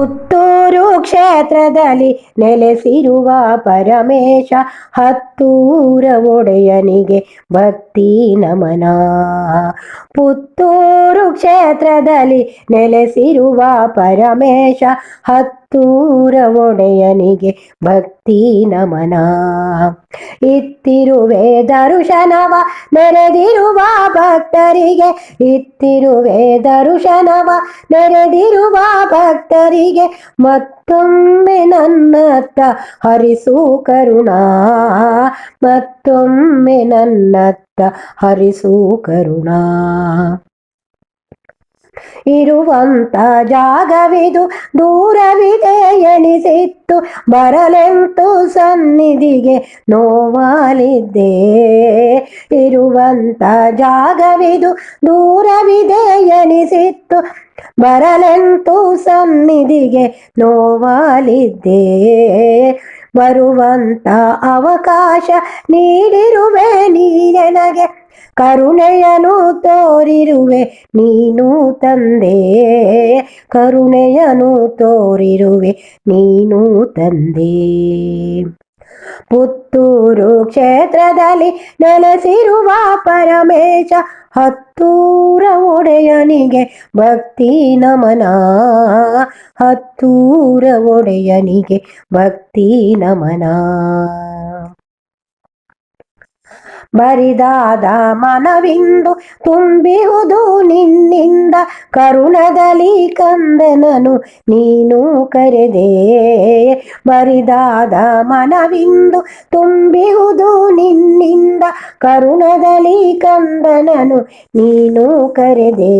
ಪುತ್ತೂರು ಕ್ಷೇತ್ರದಲ್ಲಿ ನೆಲೆಸಿರುವ ಪರಮೇಶ ಹತ್ತೂರ ಒಡೆಯನಿಗೆ ಭಕ್ತಿ ನಮನ. ಪುತ್ತೂರು ಕ್ಷೇತ್ರದಲ್ಲಿ ನೆಲೆಸಿರುವ ಪರಮೇಶ ಹತ್ತೂರ ಒಡೆಯನಿಗೆ ಭಕ್ತಿ ನಮನ. ಇತ್ತಿರುವೆ ದರ್ಶನವ ನೆರೆದಿರುವ ಭಕ್ತರಿಗೆ, ಇತ್ತಿರುವೆ ದರ್ಶನವ ನೆರೆದಿರುವ ಭಕ್ತರಿಗೆ ಮತ್ತೊಮ್ಮೆ ನನ್ನತ್ತ ಹರಿಸು ಕರುಣಾ, ಮತ್ತೊಮ್ಮೆ ನನ್ನತ್ತ ಹರಿಸು ಕರುಣಾ. ಇರುವಂತ ಜಾಗವಿದು ದೂರವಿದೆ ಎನಿಸಿತ್ತು, ಬರಲೆಂತು ಸನ್ನಿಧಿಗೆ ನೋವಾಲಿದ್ದೆ. ಇರುವಂತ ಜಾಗವಿದು ದೂರವಿದೆ ಎನಿಸಿತ್ತು, ಬರಲೆಂತು ಸನ್ನಿಧಿಗೆ ನೋವಾಲಿದ್ದೆ. ಬರುವಂತ ಅವಕಾಶ ನೀಡಿರುವೆ ನೀ ನನಗೆ, ಕರುಣೆಯನು ತೋರಿರುವೆ ನೀನು ತಂದೆ, ಕರುಣೆಯನು ತೋರಿರುವೆ ನೀನು ತಂದೆ. ಪುತ್ತೂರು ಕ್ಷೇತ್ರದಲ್ಲಿ ನೆಲೆಸಿರುವ ಪರಮೇಶ ಹತ್ತೂರ ಒಡೆಯನಿಗೆ ಭಕ್ತಿ ನಮನ, ಹತ್ತೂರ ಒಡೆಯನಿಗೆ ಭಕ್ತಿ ನಮನ. ಬರಿದಾದ ಮನವಿಂದು ತುಂಬಿಹುದು ನಿನ್ನಿಂದ, ಕರುಣದಲ್ಲಿ ಕಂದನನು ನೀನು ಕರೆದೆ. ಬರಿದಾದ ಮನವಿಂದು ತುಂಬಿಹುದು ನಿನ್ನಿಂದ, ಕರುಣದಲ್ಲಿ ಕಂದನನು ನೀನು ಕರೆದೆ.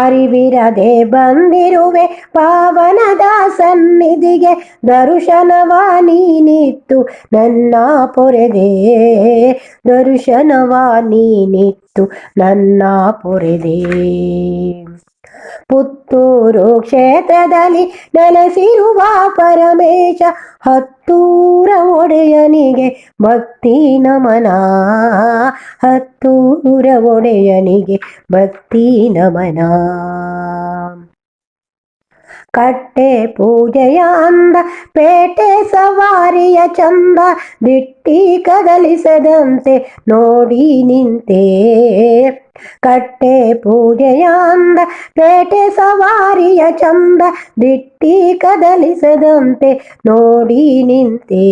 ಅರಿವಿರದೆ ಬಂದಿರುವೆ ಪಾವನದ ಸನ್ನಿಧಿಗೆ, ದರ್ಶನವ ನೀನಿತ್ತು ನನ್ನ ಪೊರೆದೆ, ದರ್ಶನವ ನೀನಿತ್ತು ನನ್ನ ಪೊರೆದೆ. ಪುತ್ತೂರು ಕ್ಷೇತ್ರದಲ್ಲಿ ನೆಲೆಸಿರುವ ಪರಮೇಶ ಹತ್ತೂರ ಒಡೆಯನಿಗೆ ಭಕ್ತಿ ನಮನ, ಹತ್ತೂರ ಒಡೆಯನಿಗೆ ಭಕ್ತಿ ನಮನ. ಕಟ್ಟೆ ಪೂಜೆಯ ಅಂದ ಪೇಟೆ ಸವಾರಿಯ ಚಂದ, ದಿಟ್ಟಿ ಕದಲಿಸದಂತೆ ನೋಡಿ ನಿಂತೆ. ಕಟ್ಟೆ ಪೂಜೆಯ ಅಂದ ಪೇಟೆ ಸವಾರಿಯ ಚಂದ, ದಿಟ್ಟಿ ಕದಲಿಸದಂತೆ ನೋಡಿ ನಿಂತೆ.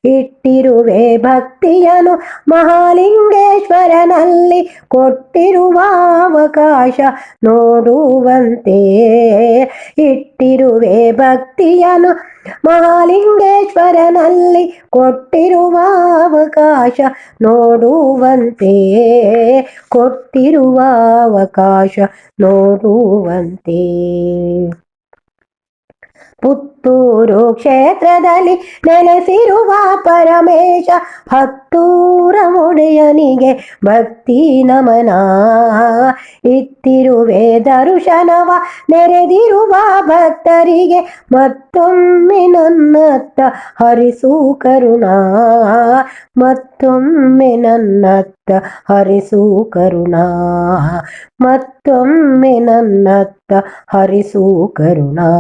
ಇಟ್ಟಿರುವೆ ಭಕ್ತಿಯನು ಮಹಾಲಿಂಗೇಶ್ವರನಲ್ಲಿ, ಕೊಟ್ಟಿರುವ ಅವಕಾಶ ನೋಡುವಂತೆ. ಇಟ್ಟಿರುವೆ ಭಕ್ತಿಯನು ಮಹಾಲಿಂಗೇಶ್ವರನಲ್ಲಿ, ಕೊಟ್ಟಿರುವ ಅವಕಾಶ ನೋಡುವಂತೆ, ಕೊಟ್ಟಿರುವ ಅವಕಾಶ ನೋಡುವಂತೆ. ಪುತ್ತೂರು ಕ್ಷೇತ್ರದಲ್ಲಿ ನೆಲೆಸಿರುವ ಪರಮೇಶ ಹತ್ತೂರ ಒಡೆಯನಿಗೆ ಭಕ್ತಿ ನಮನ. ಇತ್ತಿರುವೆ ದರ್ಶನವ ನೆರೆದಿರುವ ಭಕ್ತರಿಗೆ ಮತ್ತೊಮ್ಮೆ ನನ್ನತ್ತ ಹರಿಸು ಕರುಣಾ, ಮತ್ತೊಮ್ಮೆ ನನ್ನತ್ತ ಹರಿಸು ಕರುಣಾ, ಮತ್ತೊಮ್ಮೆ ನನ್ನತ್ತ ಹರಿಸು ಕರುಣಾ.